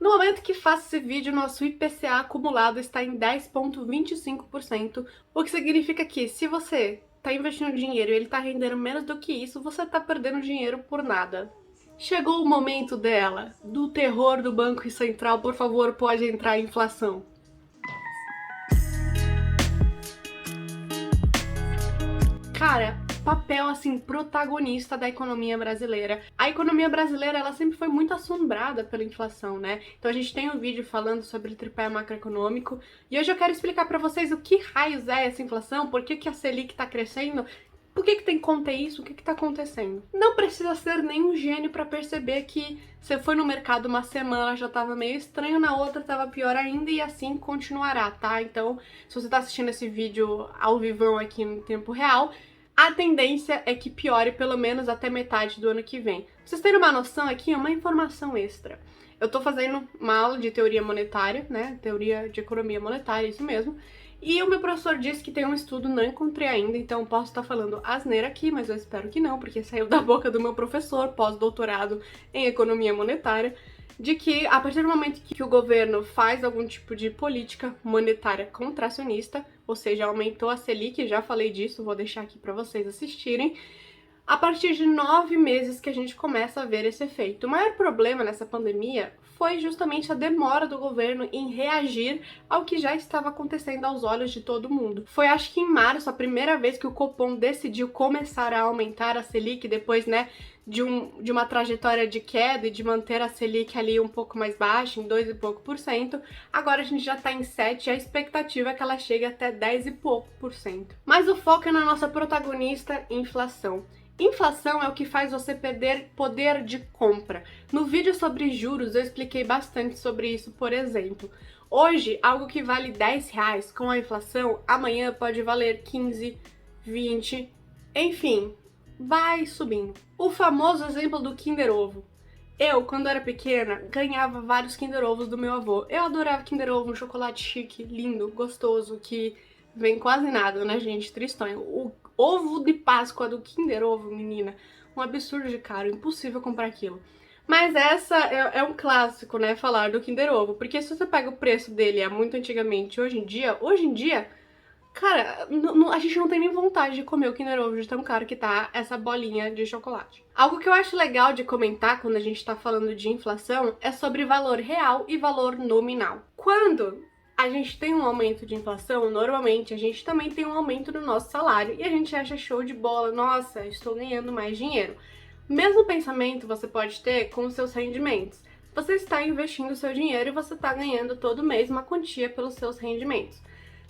No momento que faço esse vídeo, nosso IPCA acumulado está em 10,25%, o que significa que se você está investindo dinheiro e ele está rendendo menos do que isso, você está perdendo dinheiro por nada. Chegou o momento dela, do terror do Banco Central, por favor, pode entrar a inflação. Cara, papel assim protagonista da economia brasileira. A economia brasileira, ela sempre foi muito assombrada pela inflação, né? Então a gente tem um vídeo falando sobre o tripé macroeconômico e hoje eu quero explicar pra vocês o que raios é essa inflação, por que que a Selic tá crescendo, por que que tem que conter isso, o que que tá acontecendo. Não precisa ser nenhum gênio pra perceber que você foi no mercado uma semana, já tava meio estranho, na outra tava pior ainda e assim continuará, tá? Então, se você tá assistindo esse vídeo ao vivo aqui no tempo real, a tendência é que piore pelo menos até metade do ano que vem. Pra vocês terem uma noção aqui, uma informação extra. Eu tô fazendo uma aula de teoria monetária, né? Teoria de economia monetária, isso mesmo. E o meu professor disse que tem um estudo, não encontrei ainda, então posso estar falando asneira aqui, mas eu espero que não, porque saiu da boca do meu professor, pós-doutorado em economia monetária, de que a partir do momento que o governo faz algum tipo de política monetária contracionista, ou seja, aumentou a Selic, já falei disso, vou deixar aqui para vocês assistirem, a partir de 9 meses que a gente começa a ver esse efeito. O maior problema nessa pandemia foi justamente a demora do governo em reagir ao que já estava acontecendo aos olhos de todo mundo. Foi acho que em março a primeira vez que o Copom decidiu começar a aumentar a Selic, depois, né, de uma trajetória de queda e de manter a Selic ali um pouco mais baixa, em 2 e pouco por cento. Agora a gente já tá em 7 e a expectativa é que ela chegue até 10 e pouco por cento. Mas o foco é na nossa protagonista, inflação. Inflação é o que faz você perder poder de compra. No vídeo sobre juros eu expliquei bastante sobre isso, por exemplo. Hoje, algo que vale R$10 com a inflação, amanhã pode valer 15, 20, enfim, vai subindo. O famoso exemplo do Kinder Ovo. Eu, quando era pequena, ganhava vários Kinder Ovos do meu avô. Eu adorava Kinder Ovo, um chocolate chique, lindo, gostoso, que vem quase nada, né, gente? Tristonho. O ovo de Páscoa do Kinder Ovo, menina, um absurdo de caro, impossível comprar aquilo. Mas essa é um clássico, né, falar do Kinder Ovo, porque se você pega o preço dele muito antigamente, hoje em dia, cara, a gente não tem nem vontade de comer o Kinder Ovo de tão caro que tá essa bolinha de chocolate. Algo que eu acho legal de comentar quando a gente tá falando de inflação é sobre valor real e valor nominal. Quando a gente tem um aumento de inflação, normalmente a gente também tem um aumento do nosso salário e a gente acha show de bola, nossa, estou ganhando mais dinheiro. Mesmo pensamento você pode ter com os seus rendimentos. Você está investindo o seu dinheiro e você está ganhando todo mês uma quantia pelos seus rendimentos.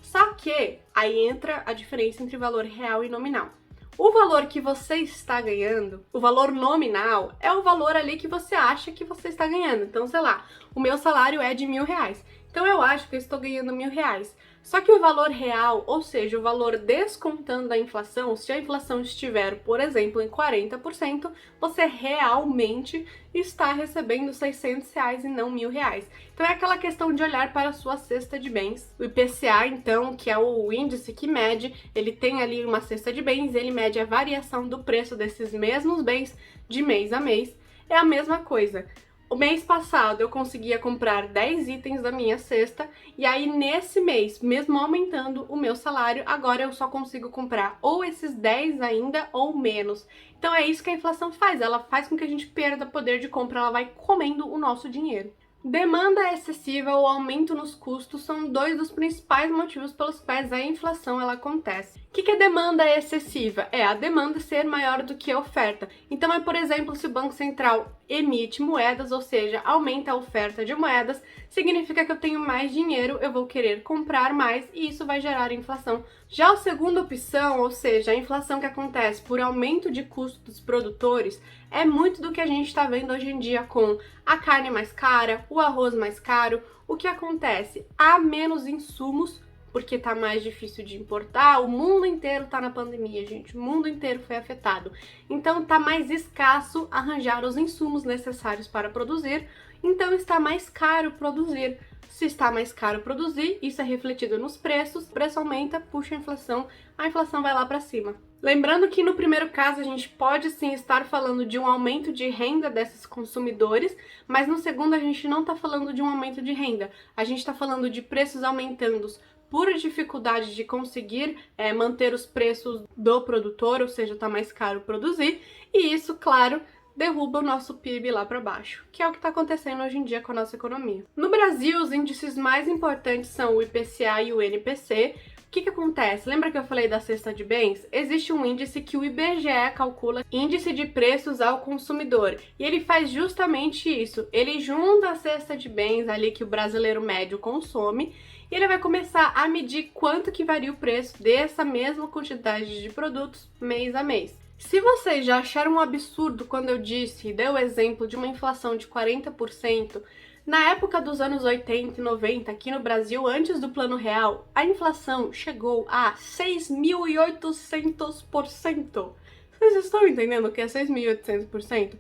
Só que aí entra a diferença entre valor real e nominal. O valor que você está ganhando, o valor nominal, é o valor ali que você acha que você está ganhando. Então, sei lá, o meu salário é de R$1.000. Então eu acho que eu estou ganhando R$1.000. Só que o valor real, ou seja, o valor descontando a inflação, se a inflação estiver, por exemplo, em 40%, você realmente está recebendo R$600 e não R$1.000. Então é aquela questão de olhar para a sua cesta de bens. O IPCA, então, que é o índice que mede, ele tem ali uma cesta de bens, ele mede a variação do preço desses mesmos bens de mês a mês. É a mesma coisa. O mês passado eu conseguia comprar 10 itens da minha cesta e aí nesse mês, mesmo aumentando o meu salário, agora eu só consigo comprar ou esses 10 ainda ou menos. Então é isso que a inflação faz, ela faz com que a gente perda poder de compra, ela vai comendo o nosso dinheiro. Demanda excessiva ou aumento nos custos são dois dos principais motivos pelos quais a inflação ela acontece. O que é demanda excessiva? É a demanda ser maior do que a oferta. Então é, por exemplo, se o Banco Central emite moedas, ou seja, aumenta a oferta de moedas, significa que eu tenho mais dinheiro, eu vou querer comprar mais e isso vai gerar inflação. Já a segunda opção, ou seja, a inflação que acontece por aumento de custo dos produtores, é muito do que a gente está vendo hoje em dia com a carne mais cara, o arroz mais caro. O que acontece? Há menos insumos, porque tá mais difícil de importar, o mundo inteiro tá na pandemia, gente, o mundo inteiro foi afetado. Então tá mais escasso arranjar os insumos necessários para produzir, então está mais caro produzir. Se está mais caro produzir, isso é refletido nos preços, o preço aumenta, puxa a inflação vai lá para cima. Lembrando que no primeiro caso a gente pode sim estar falando de um aumento de renda desses consumidores, mas no segundo a gente não está falando de um aumento de renda, a gente está falando de preços aumentando por dificuldade de conseguir manter os preços do produtor, ou seja, está mais caro produzir, e isso, claro, derruba o nosso PIB lá para baixo, que é o que está acontecendo hoje em dia com a nossa economia. No Brasil, os índices mais importantes são o IPCA e o NPC. O que acontece? Lembra que eu falei da cesta de bens? Existe um índice que o IBGE calcula, Índice de Preços ao Consumidor, e ele faz justamente isso. Ele junta a cesta de bens ali que o brasileiro médio consome e ele vai começar a medir quanto que varia o preço dessa mesma quantidade de produtos mês a mês. Se vocês já acharam um absurdo quando eu disse e dei o exemplo de uma inflação de 40%, na época dos anos 80 e 90, aqui no Brasil, antes do Plano Real, a inflação chegou a 6.800%. Vocês estão entendendo o que é 6.800%?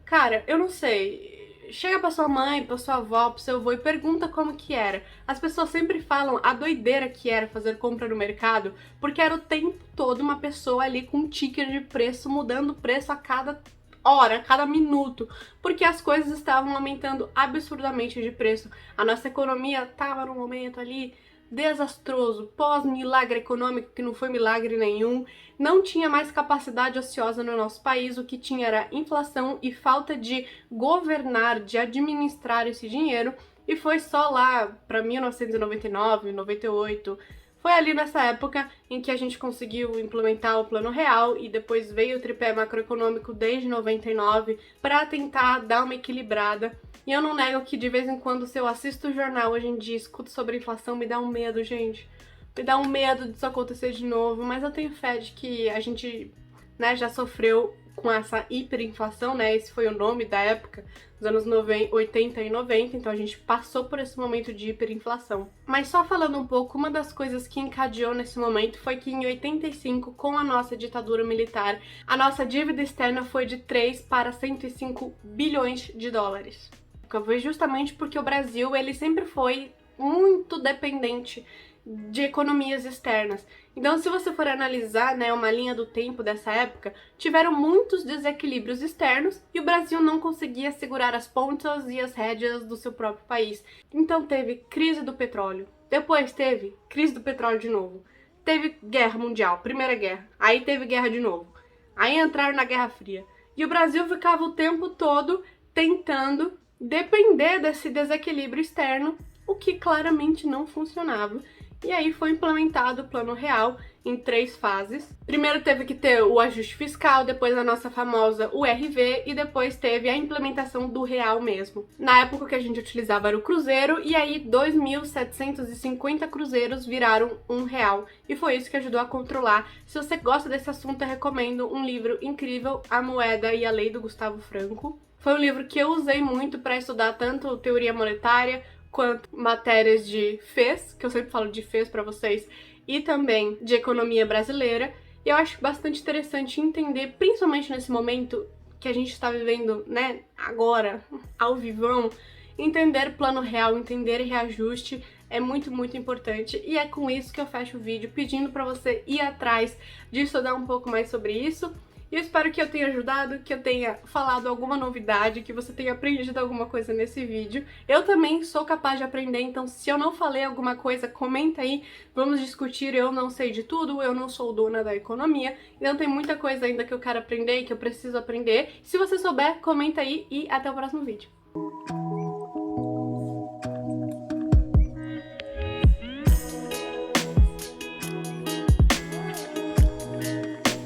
Cara, eu não sei. Chega pra sua mãe, pra sua avó, pro seu avô e pergunta como que era. As pessoas sempre falam a doideira que era fazer compra no mercado, porque era o tempo todo uma pessoa ali com um ticker de preço, mudando o preço a cada hora, a cada minuto, porque as coisas estavam aumentando absurdamente de preço. A nossa economia estava num momento ali desastroso, pós-milagre econômico, que não foi milagre nenhum, não tinha mais capacidade ociosa no nosso país, o que tinha era inflação e falta de governar, de administrar esse dinheiro, e foi só lá para 1999, 98, foi ali nessa época em que a gente conseguiu implementar o Plano Real e depois veio o tripé macroeconômico desde 99 para tentar dar uma equilibrada. E eu não nego que de vez em quando, se eu assisto o jornal hoje em dia, escuto sobre inflação, me dá um medo, gente. Me dá um medo disso acontecer de novo, mas eu tenho fé de que a gente, né, já sofreu com essa hiperinflação, né? Esse foi o nome da época, dos anos 80 e 90, então a gente passou por esse momento de hiperinflação. Mas só falando um pouco, uma das coisas que encadeou nesse momento foi que em 85, com a nossa ditadura militar, a nossa dívida externa foi de 3 para 105 bilhões de dólares. Foi justamente porque o Brasil, ele sempre foi muito dependente de economias externas. Então, se você for analisar, né, uma linha do tempo dessa época, tiveram muitos desequilíbrios externos e o Brasil não conseguia segurar as pontas e as rédeas do seu próprio país. Então teve crise do petróleo, depois teve crise do petróleo de novo, teve guerra mundial, primeira guerra, aí teve guerra de novo, aí entraram na Guerra Fria. E o Brasil ficava o tempo todo tentando depender desse desequilíbrio externo, o que claramente não funcionava. E aí foi implementado o Plano Real em 3 fases. Primeiro teve que ter o ajuste fiscal, depois a nossa famosa URV e depois teve a implementação do real mesmo. Na época o que a gente utilizava era o cruzeiro e aí 2.750 cruzeiros viraram R$1. E foi isso que ajudou a controlar. Se você gosta desse assunto, eu recomendo um livro incrível, A Moeda e a Lei, do Gustavo Franco. Foi um livro que eu usei muito para estudar tanto teoria monetária quanto matérias de FES, que eu sempre falo de FES para vocês, e também de economia brasileira. E eu acho bastante interessante entender, principalmente nesse momento que a gente está vivendo, né, agora, ao vivão, entender Plano Real, entender reajuste é muito, muito importante. E é com isso que eu fecho o vídeo, pedindo para você ir atrás de estudar um pouco mais sobre isso. E eu espero que eu tenha ajudado, que eu tenha falado alguma novidade, que você tenha aprendido alguma coisa nesse vídeo. Eu também sou capaz de aprender, então se eu não falei alguma coisa, comenta aí, vamos discutir. Eu não sei de tudo, eu não sou dona da economia, então tem muita coisa ainda que eu quero aprender e que eu preciso aprender. Se você souber, comenta aí e até o próximo vídeo.